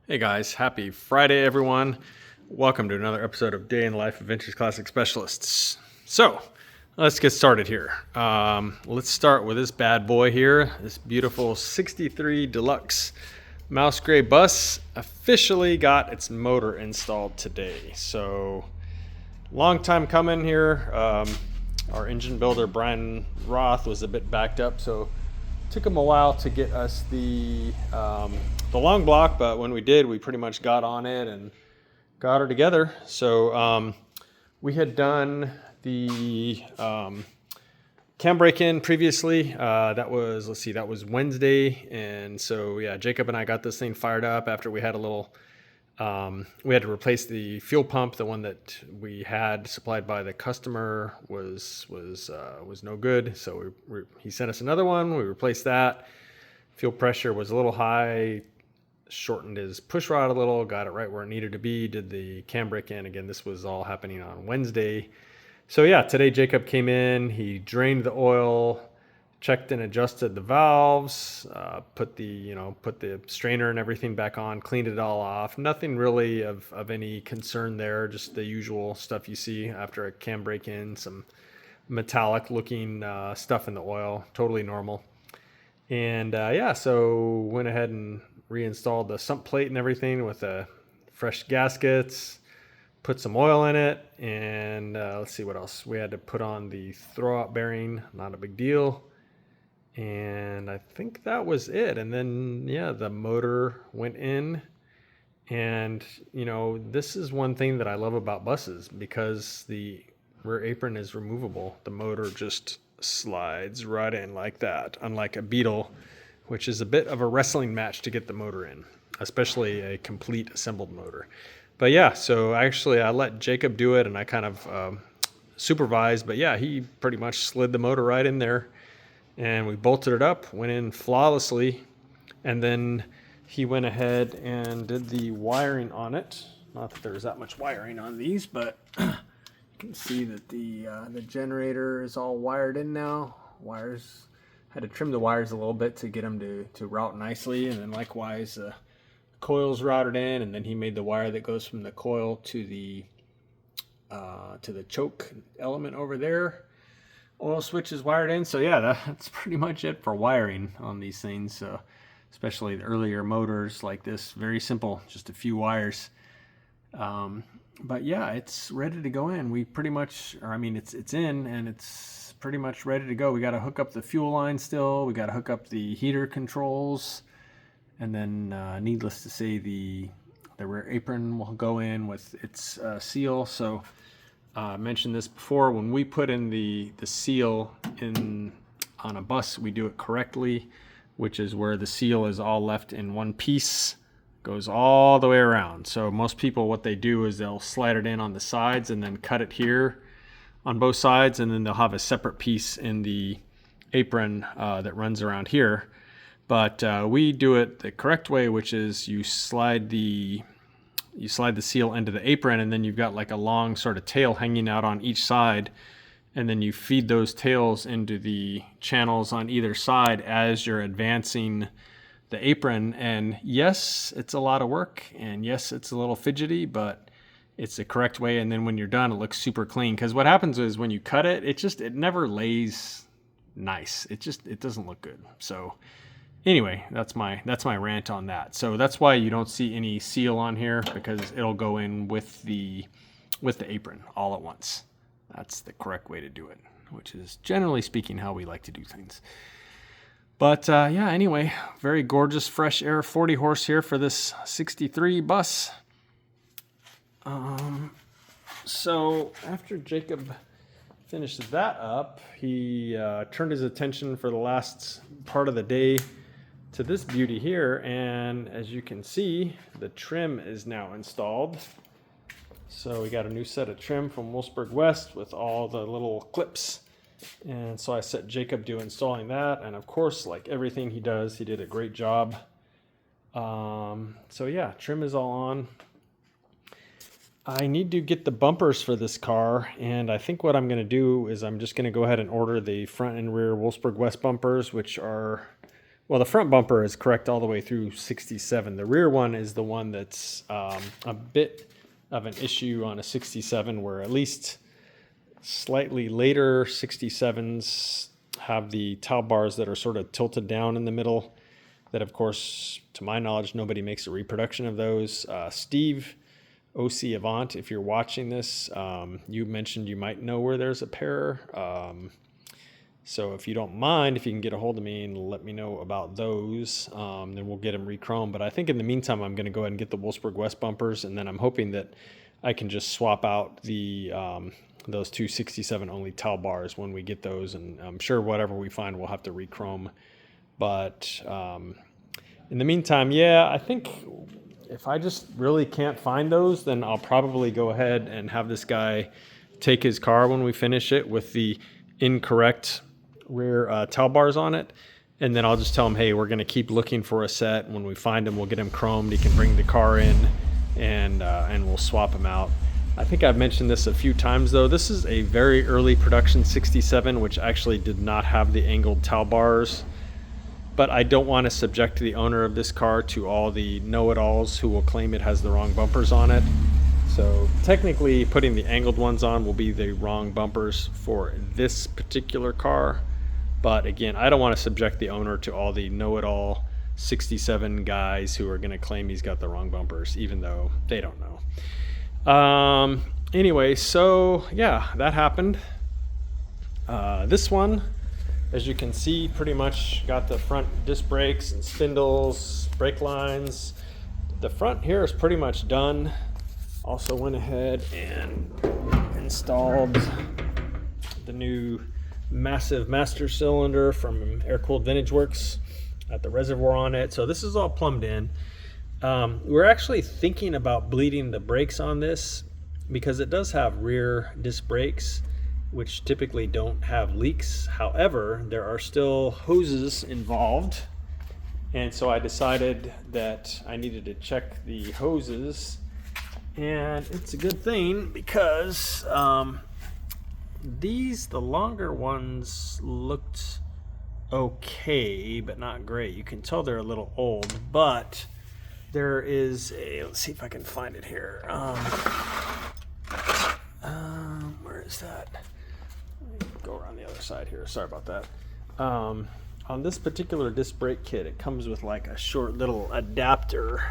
Hey guys, happy Friday everyone. Welcome to another episode of Day in the Life of Vintage Classic Specialists. So, let's get started here. Let's start with this bad boy here, this beautiful 63 Deluxe mouse gray bus officially got its motor installed today. So, long time coming here. Our engine builder, Brian Roth, was a bit backed up, so took him a while to get us the long block, but when we did, we pretty much got on it and got her together. So we had done the cam break-in previously. That was Wednesday, and so yeah, Jacob and I got this thing fired up after we had a little. We had to replace the fuel pump. The one that we had supplied by the customer was no good. So he sent us another one. We replaced that. Fuel pressure was a little high. Shortened his push rod a little. Got it right where it needed to be. Did the cam break in again. This was all happening on Wednesday. So yeah, today Jacob came in. He drained the oil, checked and adjusted the valves, put the strainer and everything back on, cleaned it all off. Nothing really of any concern there, just the usual stuff you see after a cam break-in, some metallic looking stuff in the oil, totally normal. And so went ahead and reinstalled the sump plate and everything with fresh gaskets, put some oil in it, and let's see what else. We had to put on the throwout bearing, not a big deal. And I think that was it. And then, yeah, the motor went in. And, this is one thing that I love about buses because the rear apron is removable. The motor just slides right in like that, unlike a Beetle, which is a bit of a wrestling match to get the motor in, especially a complete assembled motor. But yeah, so actually I let Jacob do it and I kind of supervised. But yeah, he pretty much slid the motor right in there. And we bolted it up, went in flawlessly, and then he went ahead and did the wiring on it. Not that there's that much wiring on these, but you can see that the generator is all wired in now. Had to trim the wires a little bit to get them to route nicely, and then likewise coils routed in, and then he made the wire that goes from the coil to the choke element over there. Oil switch is wired in. So yeah, that's pretty much it for wiring on these things. So especially the earlier motors like this, very simple, just a few wires. But yeah, it's ready to go in. We pretty much, it's in and it's pretty much ready to go. We got to hook up the fuel line still. We got to hook up the heater controls, and then needless to say, the rear apron will go in with its seal. So I mentioned this before. When we put in the seal in on a bus, we do it correctly, which is where the seal is all left in one piece, goes all the way around. So most people, what they do is they'll slide it in on the sides and then cut it here on both sides, and then they'll have a separate piece in the apron that runs around here. But we do it the correct way, which is you slide the seal into the apron, and then you've got like a long sort of tail hanging out on each side, and then you feed those tails into the channels on either side as you're advancing the apron. And yes, it's a lot of work, and yes, it's a little fidgety, but it's the correct way. And then when you're done, it looks super clean, because what happens is when you cut it, it never lays nice. It doesn't look good. So anyway, that's my rant on that. So that's why you don't see any seal on here, because it'll go in with the apron all at once. That's the correct way to do it, which is generally speaking how we like to do things. But yeah, anyway, very gorgeous fresh air 40 horse here for this 63 bus. So after Jacob finished that up, he turned his attention for the last part of the day to this beauty here, and as you can see, the trim is now installed. So we got a new set of trim from Wolfsburg West with all the little clips, and so I set Jacob to installing that, and of course, like everything he does, he did a great job. So yeah, trim is all on. I need to get the bumpers for this car, and I think what I'm going to do is I'm just going to go ahead and order the front and rear Wolfsburg West bumpers, which are Well, the front bumper is correct all the way through 67. The rear one is the one that's a bit of an issue on a 67, where at least slightly later 67s have the towel bars that are sort of tilted down in the middle. That, of course, to my knowledge, nobody makes a reproduction of those. Steve, OC Avant, if you're watching this, you mentioned you might know where there's a pair. So if you don't mind, if you can get a hold of me and let me know about those, then we'll get them re-chrome. But I think in the meantime, I'm going to go ahead and get the Wolfsburg West bumpers, and then I'm hoping that I can just swap out the those two 67 only towel bars when we get those, and I'm sure whatever we find we'll have to re-chrome. But in the meantime, yeah, I think if I just really can't find those, then I'll probably go ahead and have this guy take his car when we finish it with the incorrect rear towel bars on it. And then I'll just tell him, hey, we're going to keep looking for a set. When we find him, we'll get him chromed. He can bring the car in, and we'll swap him out. I think I've mentioned this a few times, though. This is a very early production 67, which actually did not have the angled towel bars. But I don't want to subject the owner of this car to all the know-it-alls who will claim it has the wrong bumpers on it. So technically, putting the angled ones on will be the wrong bumpers for this particular car. But again, I don't want to subject the owner to all the know-it-all 67 guys who are going to claim he's got the wrong bumpers, even though they don't know. Anyway, so yeah, that happened. This one, as you can see, pretty much got the front disc brakes and spindles, brake lines. The front here is pretty much done. Also went ahead and installed the new massive master cylinder from Air-Cooled Vintage Works at the reservoir on it. So this is all plumbed in. We're actually thinking about bleeding the brakes on this because it does have rear disc brakes, which typically don't have leaks. However, there are still hoses involved. And so I decided that I needed to check the hoses. And it's a good thing because the longer ones looked okay, but not great. You can tell they're a little old, but there is a, let's see if I can find it here. Where is that? Let me go around the other side here. Sorry about that. On this particular disc brake kit, it comes with like a short little adapter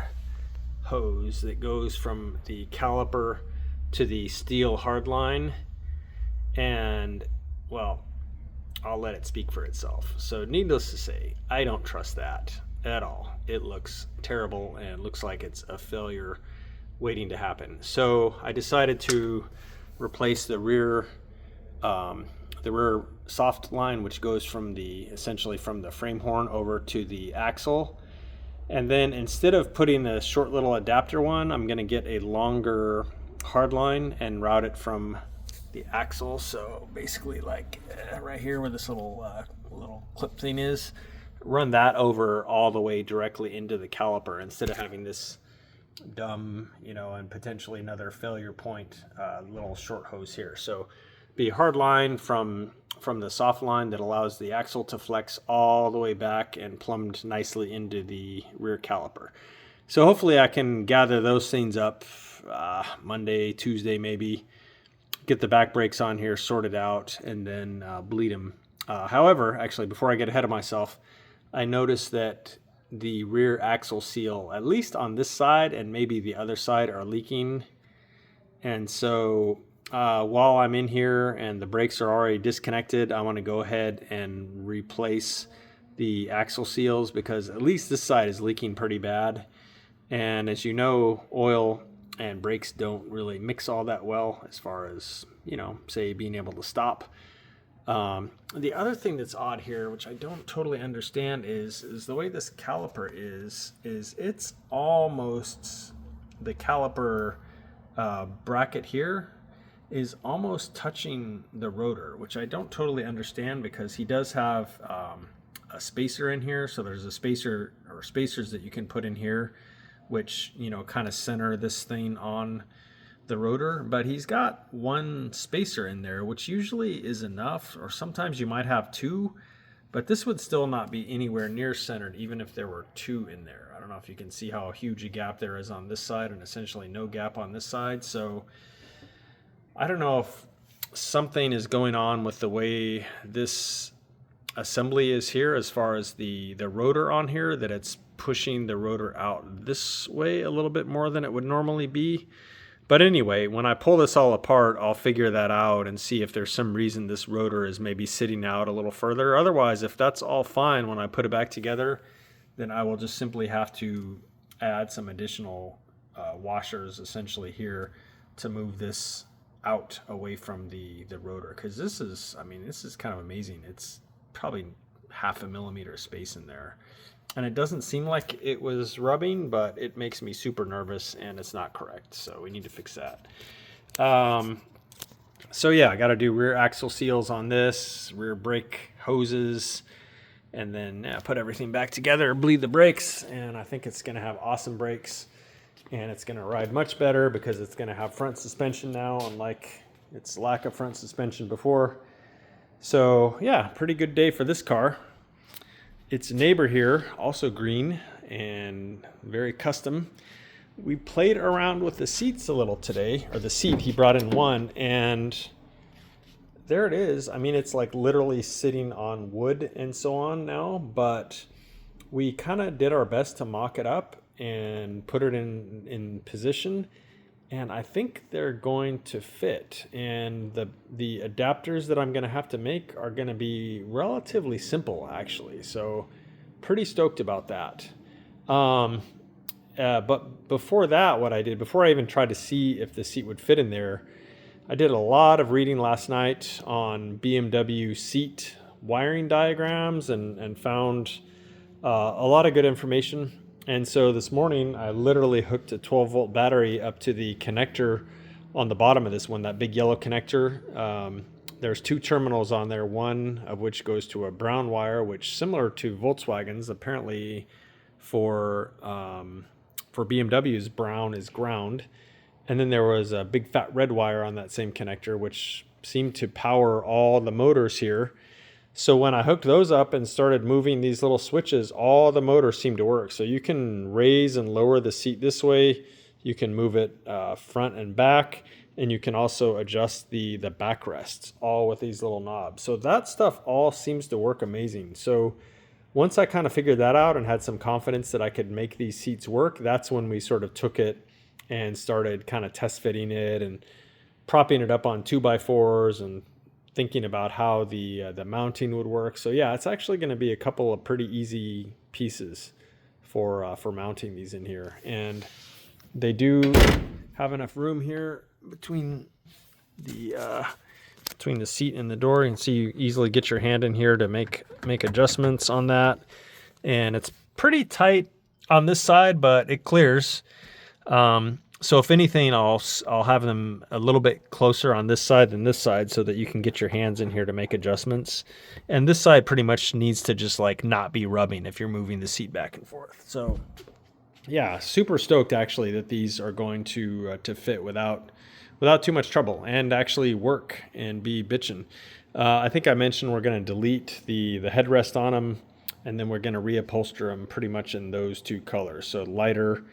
hose that goes from the caliper to the steel hardline. And, well, I'll let it speak for itself. So needless to say, I don't trust that at all. It looks terrible and looks like it's a failure waiting to happen. So I decided to replace the rear soft line, which goes from essentially from the frame horn over to the axle. And then instead of putting the short little adapter one, I'm going to get a longer hard line and route it from the axle. So basically like right here where this little clip thing is, run that over all the way directly into the caliper instead of having this dumb, and potentially another failure point little short hose here. So be a hard line from the soft line that allows the axle to flex all the way back and plumbed nicely into the rear caliper. So hopefully I can gather those things up Monday, Tuesday maybe, get the back brakes on here sorted out, and then bleed them. However, actually, before I get ahead of myself, I noticed that the rear axle seal, at least on this side and maybe the other side, are leaking. And so while I'm in here and the brakes are already disconnected, I want to go ahead and replace the axle seals because at least this side is leaking pretty bad. And as you know, oil and brakes don't really mix all that well as far as, say being able to stop. The other thing that's odd here, which I don't totally understand, is the way this caliper is it's almost, the caliper bracket here is almost touching the rotor, which I don't totally understand because he does have a spacer in here. So there's a spacer or spacers that you can put in here, which, kind of center this thing on the rotor, but he's got one spacer in there, which usually is enough, or sometimes you might have two but this would still not be anywhere near centered, even if there were two in there. I don't know if you can see how huge a gap there is on this side and essentially no gap on this side. So I don't know if something is going on with the way this assembly is here as far as the rotor on here, that it's pushing the rotor out this way a little bit more than it would normally be. But anyway, when I pull this all apart, I'll figure that out and see if there's some reason this rotor is maybe sitting out a little further. Otherwise, if that's all fine when I put it back together, then I will just simply have to add some additional washers essentially here to move this out away from the rotor. Because this is kind of amazing. It's probably 0.5 millimeter space in there. And it doesn't seem like it was rubbing, but it makes me super nervous and it's not correct. So we need to fix that. So yeah, I got to do rear axle seals on this, rear brake hoses, and then put everything back together, bleed the brakes. And I think it's going to have awesome brakes, and it's going to ride much better because it's going to have front suspension now, unlike its lack of front suspension before. So yeah, pretty good day for this car. Its neighbor here, also green and very custom. We played around with the seats a little today, or the seat, he brought in one, and there it is. I mean, it's like literally sitting on wood and so on now, but we kind of did our best to mock it up and put it in position. And I think they're going to fit. And the adapters that I'm going to have to make are going to be relatively simple, actually. So pretty stoked about that. But before that, what I did, before I even tried to see if the seat would fit in there, I did a lot of reading last night on BMW seat wiring diagrams and found a lot of good information. And so this morning, I literally hooked a 12-volt battery up to the connector on the bottom of this one, that big yellow connector. There's two terminals on there, one of which goes to a brown wire, which, similar to Volkswagen's, apparently for BMW's, brown is ground. And then there was a big fat red wire on that same connector, which seemed to power all the motors here. So when I hooked those up and started moving these little switches, all the motors seemed to work. So you can raise and lower the seat this way. You can move it front and back. And you can also adjust the backrests, all with these little knobs. So that stuff all seems to work amazing. So once I kind of figured that out and had some confidence that I could make these seats work, that's when we sort of took it and started kind of test fitting it and propping it up on 2x4s and thinking about how the mounting would work. So yeah, it's actually going to be a couple of pretty easy pieces for mounting these in here. And they do have enough room here between the seat and the door. You can see you easily get your hand in here to make adjustments on that. And it's pretty tight on this side, but it clears. So if anything, I'll have them a little bit closer on this side than this side so that you can get your hands in here to make adjustments. And this side pretty much needs to just like not be rubbing if you're moving the seat back and forth. So yeah, super stoked actually that these are going to fit without too much trouble and actually work and be bitchin'. I think I mentioned we're going to delete the headrest on them, and then we're going to reupholster them pretty much in those two colors. So lighter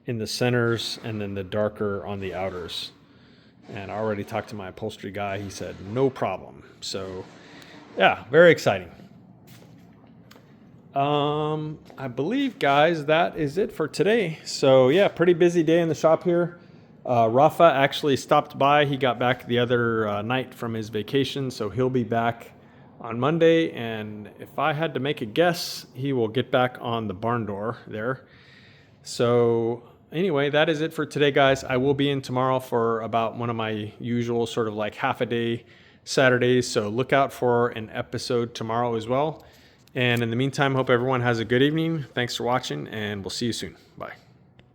in the centers and then the darker on the outers. And I already talked to my upholstery guy. He said no problem. So yeah, very exciting. I believe, guys, that is it for today. So yeah, pretty busy day in the shop here. Rafa actually stopped by. He got back the other night from his vacation, so he'll be back on Monday. And if I had to make a guess, he will get back on the barn door there. So anyway, that is it for today, guys. I will be in tomorrow for about one of my usual sort of like half a day Saturdays. So look out for an episode tomorrow as well. And in the meantime, hope everyone has a good evening. Thanks for watching, and we'll see you soon. Bye.